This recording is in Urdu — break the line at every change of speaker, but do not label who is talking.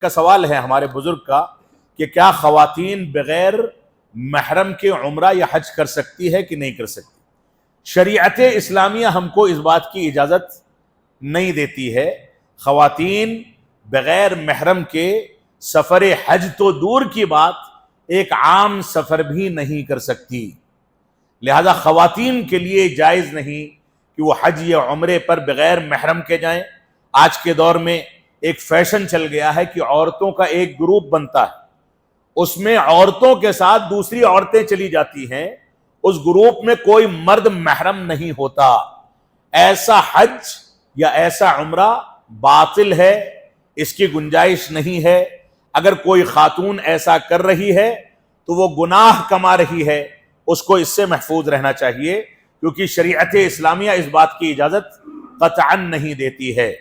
کا سوال ہے ہمارے بزرگ کا کہ کیا خواتین بغیر محرم کے عمرہ یا حج کر سکتی ہے کہ نہیں کر سکتی؟ شریعت اسلامیہ ہم کو اس بات کی اجازت نہیں دیتی ہے. خواتین بغیر محرم کے سفر حج تو دور کی بات ایک عام سفر بھی نہیں کر سکتی. لہذا خواتین کے لیے جائز نہیں کہ وہ حج یا عمرے پر بغیر محرم کے جائیں. آج کے دور میں ایک فیشن چل گیا ہے کہ عورتوں کا ایک گروپ بنتا ہے، اس میں عورتوں کے ساتھ دوسری عورتیں چلی جاتی ہیں، اس گروپ میں کوئی مرد محرم نہیں ہوتا. ایسا حج یا ایسا عمرہ باطل ہے، اس کی گنجائش نہیں ہے. اگر کوئی خاتون ایسا کر رہی ہے تو وہ گناہ کما رہی ہے، اس کو اس سے محفوظ رہنا چاہیے، کیونکہ شریعت اسلامیہ اس بات کی اجازت قطعاً نہیں دیتی ہے.